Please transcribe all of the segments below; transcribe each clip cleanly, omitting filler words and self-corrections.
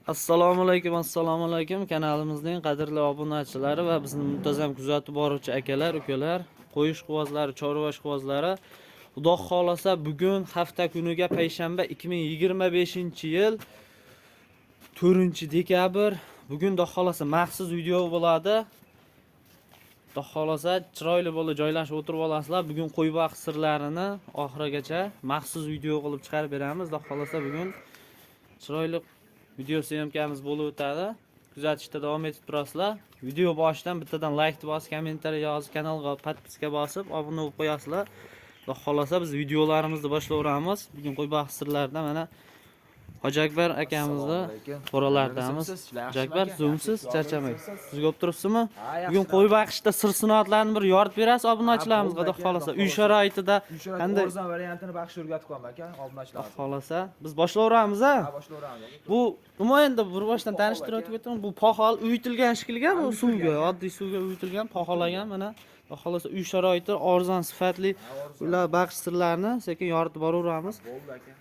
Assalomu alaykum kanalimizning qadrli obunachilari va bizni muntazam kuzatib boruvchi akalar, ukalar, qo'yish quvozlari, chorva quvozlari. Xudo xolasa bugun hafta kuniga payshanba 2025-yil 4-dekabr. Bugun xudo xolasa maxsus video bo'ladi. Xudo xolasa chiroyli bo'lib joylashib o'tirib olasizlar. Bugun qo'y baqish sirlarini oxirigacha maxsus video qilib chiqarib beramiz. Xudo xolasa bugun chiroyli video syomkamiz bo'lib o'tadi. Kuzatishda davom etib turasizlar. Video boshidan bittadan like bosib, kommentariy yozib, kanalga podpiska bosib, obuna bo'lib qo'yasizlar. Xudo xolasa biz videolarimizni boshlayveramiz. Bugun qo'y baqish sirlarida mana Hoji Akbar akamizni qo'ralardamiz. Hoji Akbar, zo'msiz, charchamang. Sizga olib turibsizmi? Bugun qo'y baqishda sir sinoatlarni bir yoritib berasiz obunachilarimizga, xudo xolasa. Uy sharoitida qanday arzon variantini baxsh o'rgatib qo'yaman aka, obunachilar. Xudo xolasa biz boshlayveramiz a? Ha, boshlayveramiz. Bu nima endi bir boshdan tanishtirib o'tib ketaman. Bu poxol uyitilgan shikilga, bu suvga, oddiy suvga uyitilgan, poxolagan mana. Xudo xolasa uy sharoiti arzon sifatli ular baqish sirlarini sekin yoritib boraveramiz. Bo'ldi aka.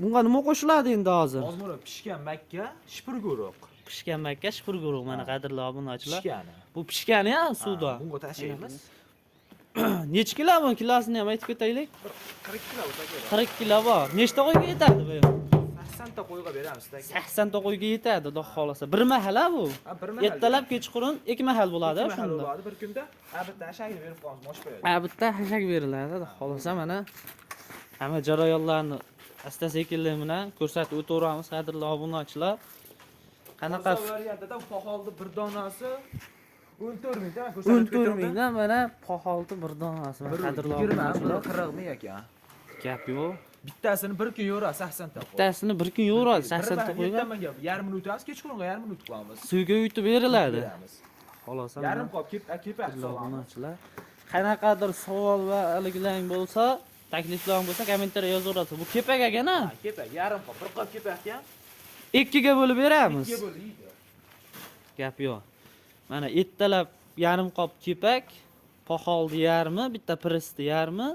Bunga nima qo'shiladi endi hozir? Hozir pishgan makka, shipirguruq. Pishgan makka, shipirguruq mana qadrli obunachilar. Pishgani. Bu pishgani-ya suvda. Bunga tashlaymiz. Necha kilo bu? Kilosini ham aytib ketaylik. 40 kilo bo'lsa kerak. 40 kilo bor. Nechta qo'yga yetadi bu? 80 ta qo'yga beramiz aka. 80 ta qo'yga yetadi, xudo xolasa. Bir mahal bu. Ha, bir mahal. Ertalab, kechqurun 2 mahal bo'ladi shunda. shunda. Bo'ladi bir kunda. Ha, bitta hashakni berib qo'yamiz, mosh qo'yadi. Ha, bitta hashak beriladi, xudo xolasa mana. Hamma jarayonlarni asta-sekinlik bilan ko'rsatib o'taveramiz, qadrli obunachilar. Qanaqa variantida poxolni bir donasi 14 ming dan ko'rsatib 14 mingdan mana poxolni bir donasi. Qadrli obunachilar, 40 ming aka. gap yo'q. Bittasini bir kun yo'radi 80 ta. Bittasini bir kun yo'radi 80 ta qo'yga. Yarim minut emas, kechqurunga yarim minut qilamiz. Suvga yutib beriladi. Xolos, yarim qop kepak obunachilar. Qanaqadir savol va aliglang bo'lsa, takliflar bo'lsa kommentariy yozaverasiz. Bu kepak ekan-a? Kepak, yarim qop, bir qop kepakga 2 ga bo'lib beramiz. 2 ga bo'lib. Gap yo'q. Mana ertalab yarim qop kepak, poxolni yarmi, bitta presti yarmi,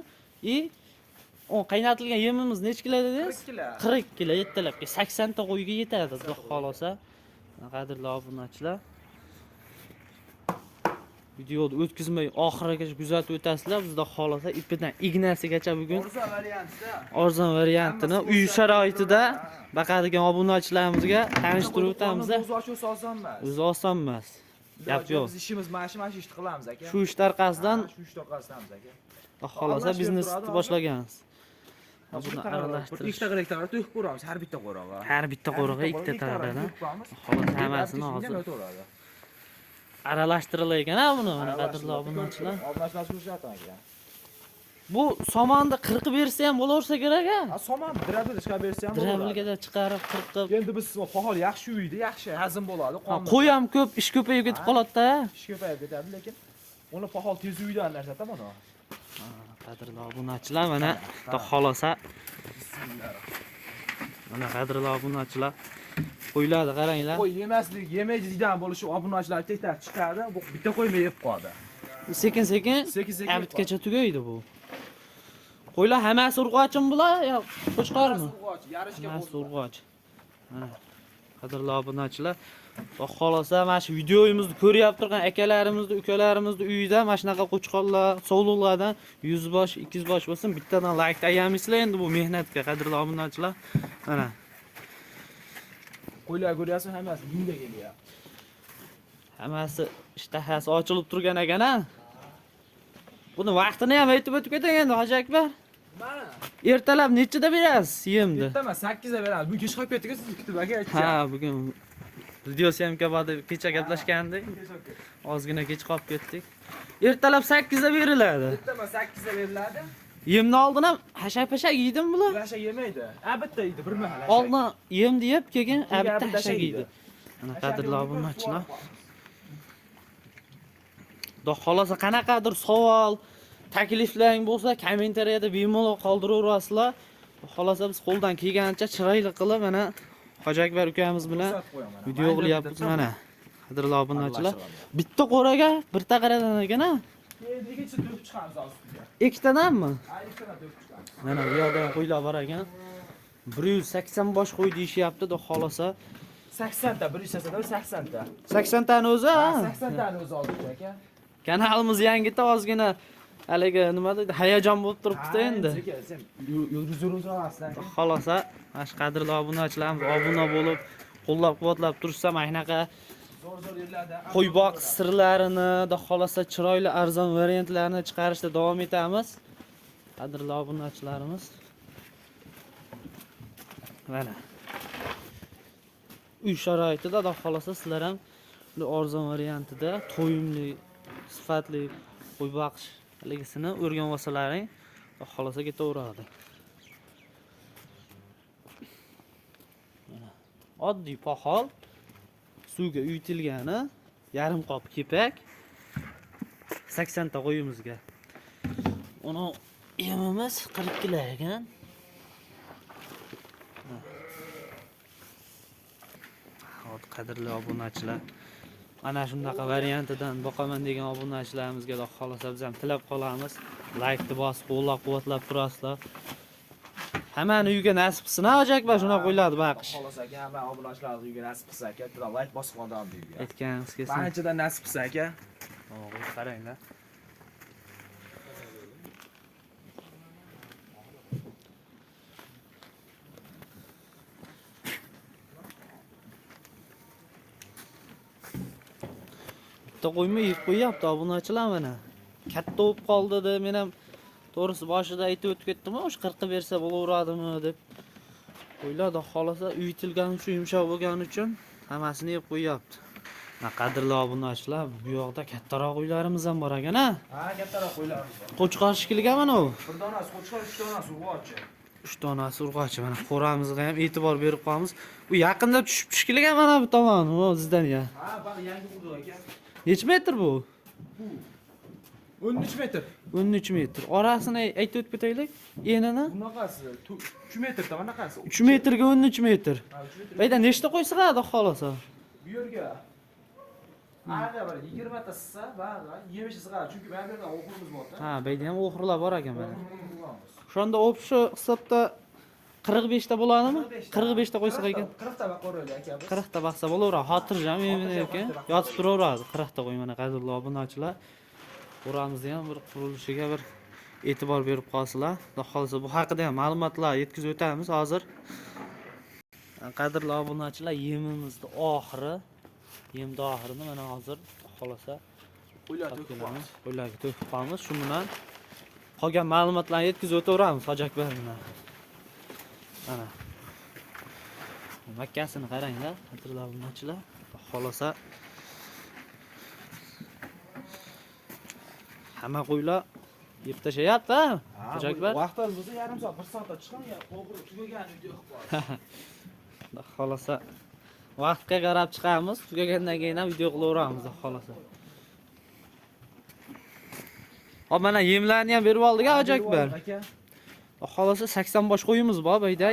o qaynatilgan yemimiz necha kilo dedingiz? 40 kilo. 40 kilo ertalabga 80 ta qo'yga yetadi, xudo xolasa. Qadrli obunachilar. Videoni o'tkazmay oxirigacha kuzatib o'tasizlar. Bizda xolasa ipidan ignasigacha bugun arzon variantini uy sharoitida baqadigan obunachilarimizga tanishtirib o'tamiz. O'zi ochish oson emas. O'zi oson emas. Gap yo'q. Biz ishimiz mana shu ishni qilamiz aka. Shu ish tarqasidan shu ish tarqasidamiz aka. Xohlasa biznesni boshlaganmiz. Buni aralashtirish. Ikkita qirikta to'kib ko'ramiz har bitta qo'rog'i. Har bitta qo'rog'i ikkita tarafdan. Xolos hammasini hozir aralashtirilgan-a buni, mana qadrli obunachilar. Obunachilar ko'rsatamiz aka. Bu somonni qirqib bersa ham bo'laversa kerak-a? Ha, somon drabilga chiqarib bersa ham bo'ladi. Drabilga chiqarib qirqib. Endi biz poxol yaxshi uyda, yaxshi hazm bo'ladi. Qo'y ham ko'p, ish ko'payib ketib qoladi-da. Ish ko'payib ketadi, lekin uni poxol tez uydan narsa mana. Qadrli obunachilar, mana xudo xolasa. Mana qadrli obunachilar. Qo'ylarni qaranglar. Qo'y yemaslik, yemaydigan bo'lishi obunachilar tektar chiqadi. Bu bitta qo'y yeb qoladi. Sekin-sekin abitgacha tugaydi bu. Qo'ylar hammasi urg'ochmi bular yo qo'chqormi? Urg'och, yarishga hammasi urg'och. Mana qadrli obunachilar, xudo xolasa mana shu videomizni ko'ryapti turgan akalarimizni, ukalarimizni uyida mana shunaqa qo'chqorlar, sovliqlardan 100 bosh, 200 bosh bo'lsin, bittadan like tayamizlar endi bu mehnatga, qadrli obunachilar. Mana qo'ylar ko'ryapsiz, hammasi mingga kelyapti. Hammasi ishtahasi ochilib turgan ekan-a. Buni vaqtini ham aytib o'tib ketang endi Hoji Akbar. Mana ertalab nechida berasiz yemni? Ertaman 8 da beramiz. Bugun kech qolib ketdik, siz kutib aka aytdi. Ha, bugun video syomka bo'ldi, kecha gaplashgandik. Ozgina kech qolib ketdik. Ertalab 8 da beriladi. Ertaman 8 da beriladi. Yemni oldin ham hashak-hashak yeydimi bular? Hashak yemaydi. Ha, bitta yeydi, bir mahal. Oldin yemni yeb, keyin bitta hashak yeydi. Mana qadrli obunachilar. Xudo xolasa qanaqadir savol, takliflaring bo'lsa, kommentariyada bemalol qoldiraverasizlar. Xolasa biz qo'ldan kelgancha chiroyli qilib mana Hoji Akbar ukamiz bilan video qilyapmiz mana. Qadrli obunachilar, bitta qo'raga bir taqaradan ekan-a? Negacha to'kib chiqamiz ostiga. Ikkitadanmi? Ha, ikkitadan to'kib chiqamiz. Mana bu yoqda qo'ylar bor ekan. 180 bosh qo'y deyishyapti, xudo xolasa. 80 ta, 180 ta, 80 tani o'zi, ha? 80 tani o'zi oldik aka. Kanalimiz yangita ozgina haligi nima deydi, hayajon bo'lib turibdi endi. Sen yuruz olasizlar. Xolos, mana shu qadrli obunachilarimiz obuna bo'lib, qo'llab-quvvatlab tursa, mana shunaqa Zo'r yerlarda qo'y boqish sirlarini, xudo xolasa chiroyli arzon variantlarini chiqarishda davom etamiz. Qadrli obunachilarimiz. Mana. Uy sharoitida xudo xolasa sizlar ham bu arzon variantida to'yimli, sifatli qo'y boqish haligisini o'rganib olsalaring, xudo xolasa ketaveradi. Mana oddiy poxol suvga uyutilgani, yarim qop kepak 80 ta qo'yimizga. Uni yemimiz 40 kilo ekan. Hop, qadrli obunachilar. Mana shunaqa variantidan boqaman degan obunachilarimizga xudo xolasa biz ham tilab qolamiz. Like bosib, qo'llab-quvvatlab turasizlar. Hammani uyiga nasib qilsin, ajabba shunaqa qo'yiladi baqish. Xolos aka, hamma obunachilarning uyiga nasib qilsa aka, like bosib qoldim deydi. Aytganingiz kelsin. Qanchadan nasib qilsa aka. O'g'il qaranglar. Bitta qo'yma yeb qo'yapti obunachilar mana. Katta bo'lib qoldi deb men ham to'g'risi boshida aytib o'tib ketdim, o'sha 40 bersa bo'laveradimi deb. Qo'ylar xolasa uyitilgani uchun, yumshoq bo'lgani uchun hammasini yeb qo'yapti. Mana qadrli obunachilar, bu yoqda kattaroq uylarimiz ham bor ekan-a? Ha, kattaroq qo'ylarimiz bor. Qo'chqor shikilgan mana u. Bir donasi qo'chqor, 3 donasi urg'ochi. 3 donasi urg'ochi. Mana qo'ramizga ham e'tibor berib qolamiz. U yaqinda tushib shikilgan mana bu tomon, o sizdan ya. Ha, bari yangi qurdi aka. Necha metr bu? 13 metr. 13 metr. Orasini aytib o'tib ketaylik. Enini Bunaqasi 3 metrda, bunaqasi. 3 metrga 13 metr. Ha, 3 metr. Bayda nechta qo'y sig'adi xolasa? Bu yerga Aga bir 20 ta sig'sa, bari 25 ta sig'adi. Chunki bu yerda o'g'rimiz bor-da. Ha, bayda ham o'g'irlar bor ekan mana. O'shanda o'pshi hisobda 45 ta bo'ladimi? 45 ta qo'ysak ekan. 40 ta baqoraylik aka biz. 40 ta baqsa bo'laveradi. Xotirjam men ekan. Yotib turaveradi 40 ta qo'y mana qadrli obunachilar. O'ramizni ham bir qurilishiga bir e'tibor berib qolsalar. Xudo xolasa bu haqida ham ma'lumotlar yetkazib o'tamiz hozir. Qadrli obunachilar, yemimizni oxiri, yemni oxirini mana hozir xolasa qo'ylarga to'kib qo'yamiz. Shu bilan qolgan ma'lumotlarni yetkazib o'taveramiz Hojakbar bilan. Mana. Makkasini qaranglar, qadrli obunachilar. Xolasa hamma qo'ylar yeb tashayapti, Hojakbar. Vaqtimiz bo'lsa yarim soat, 1 soatda chiqamiz. O'g'ri tugagan video qilib Xolasa vaqtga qarab chiqamiz, tugagandan keyin ham video qilaveramiz, xolasa. Hop, mana yemlarni ham berib oldik, Hojakbar. Xolasa 80 bosh qo'yimiz bor, bayda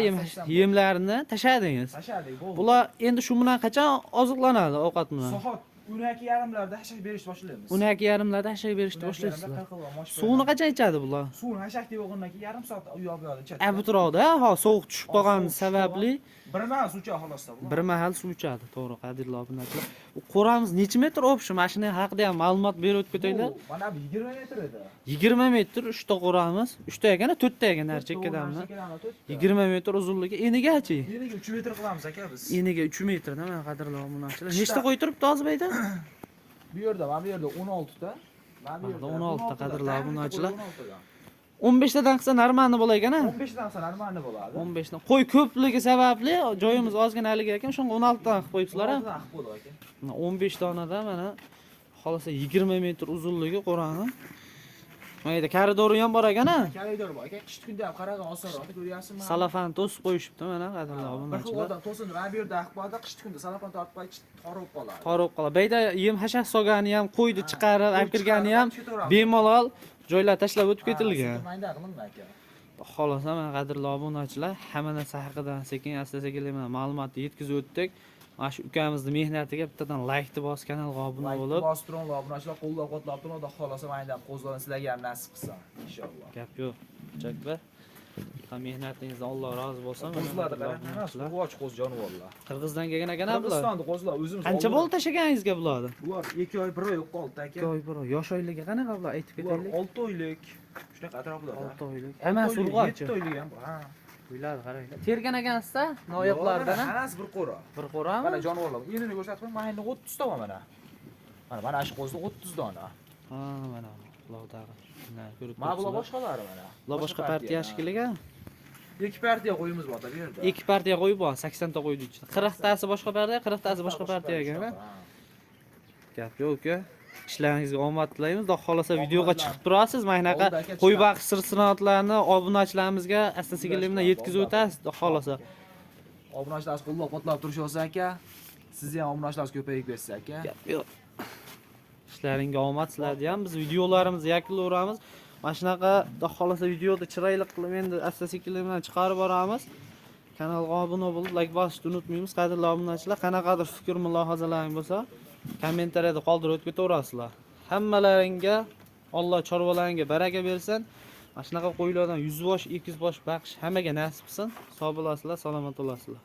yemlarini tashadingiz. Tashadik, bo'ldi. Bular endi shu bilan qachon oziqlanadi ovqat bilan? Soat 12:30larda hashak berishni boshlaymiz. 12:30larda hashak berishni boshlaysizlar. Suvni qachon ichadi bular? Suvni hashak deb o'g'irdan keyin yarim soat uy olib yotadi, ichadi. Bu turadi, ha, sovuq tushib qolgani sababli bir mahal suv ichadi xolosda bular. bir mahal suv ichadi, to'g'ri, qadrli obunachilar. Qo'ramiz necha metr o'pshi? Mashina haqida ham ma'lumot berib o'tib ketaylik. Mana bu 20 metr edi. 20 metr 3 ta qo'ramiz. 3 ta ekan, 4 ta ekan har chekkadanmi? 20 metr uzunligi. Enigachi? Eniga 3 metr qilamiz aka biz. Eniga 3 metrdan, mana qadrli obunachilar. Nechta qo'y turibdi hozir bayda? Bu yerda, mana bu yerda 16 ta. Mana bu yerda 16 ta qadrli obunachilar. 15 tadan qilsa normalni bo'lar ekan-a? 15 dan qilsa normalni bo'ladi. 15 dan. Qo'y ko'pligi sababli joyimiz ozginaligi ekan, shunga 16 dan qilib qo'yibsizlar-a? 16 dan qilib qo'ydik aka. 15 donadan mana xolasa 20 metr uzunligi qo'rani. Mana yerda koridori ham bor ekan-a? Koridor bor aka. Qish kunda ham qaragan osonroq ko'ryapsizmi? Salafan to'sib qo'yishibdi mana qadrli Bir obunachilar. xildan to'sin, mana bu yerda ahvolda qish kunda salafan tortib qo'yib torib qoladi. Torib qoladi. Bayda yem hashak solgani ham, qo'yni chiqarib, olib kirgani ham bemalol joylar tashlab o'tib ketilgan. Mayda qilinma aka. Xolos, mana qadrli obunachilar, hamma narsa haqida sekin asta-sekinlik bilan ma'lumotni yetkazib o'tdik. Mana shu ukamizning mehnatiga bittadan like deb bos, kanalga obuna bo'lib, bosib turing, obunachilar qo'llab-quvvatlab turing, xudo xolasa mayda qo'zg'olon sizlarga ham nasib qilsin inshaalloh. gap yo'q. Hojakbar. Mehnatingizdan Alloh rozi bo'lsin. Qo'zlarni qarang, hammasi quvoch qo'z jonivorlar. Qirg'izdan kelgan ekan bular. Qirg'izistonda qo'zlar o'zimiz. Qancha bo'ldi tashlaganinizga bularni? Bular 2 oy, 1 oy yo'q qoldi aka. 2 oy bir oy. Yosh oyligi qanaqa bular aytib Bular ketaylik. 6 oylik. Shunaqa atroflarda. 6 oylik. Hammasi urg'ochi. 7 oylik ham bor. Ha. Uylar qaranglar. Tergan ekansiz-a? Noyoqlardan. Hammasi bir qo'ra. Bir qo'rami? Mana jonivorlar. Enini ko'rsatib qo'ying. Mana endi 30 ta mana. Mana shu qo'zni 30 dona. Ha, mana Allohdaga. Mana ko'rib Mana bular turibsizlar. boshqalari mana. Bular boshqa partiya shekilliga. 2 partiya qo'yimiz bor bu yerda. 2 partiya qo'yib bor, 80 ta qo'ydi ichida. 40 tasi boshqa partiya, 40 tasi boshqa partiya ekan. Gap yo'q-ku. Ishlaringizga omad tilaymiz. Xudo xolasa videoga chiqib turasiz. Mana shunaqa qo'y baqish sir-sinoatlarni obunachilarimizga asta-sekinlik bilan yetkazib o'tasiz. Xudo xolasa. Obunachilar qo'llab-quvvatlab turish olsa aka, sizni ham obunachilar ko'payib ketsa aka. Gap yo'q. Ishlaringga omad sizlarga ham biz videolarimizni yakunlayveramiz. Mana shunaqa xudo xolasa videoni chiroyli qilib endi asta-sekinlik bilan chiqarib boramiz. Kanalga obuna bo'lib, like bosishni unutmaymiz. Qadrli obunachilar, qanaqadir fikr mulohazalaring bo'lsa, kommentariyada qoldirib o'tib ketaverasizlar. Hammalaringga Alloh chorvalaringga baraka bersin. Mana shunaqa qo'ylardan 100 bosh, 200 bosh baqish hammaga nasib qilsin. Sog' bo'lasizlar, salomat bo'lasizlar.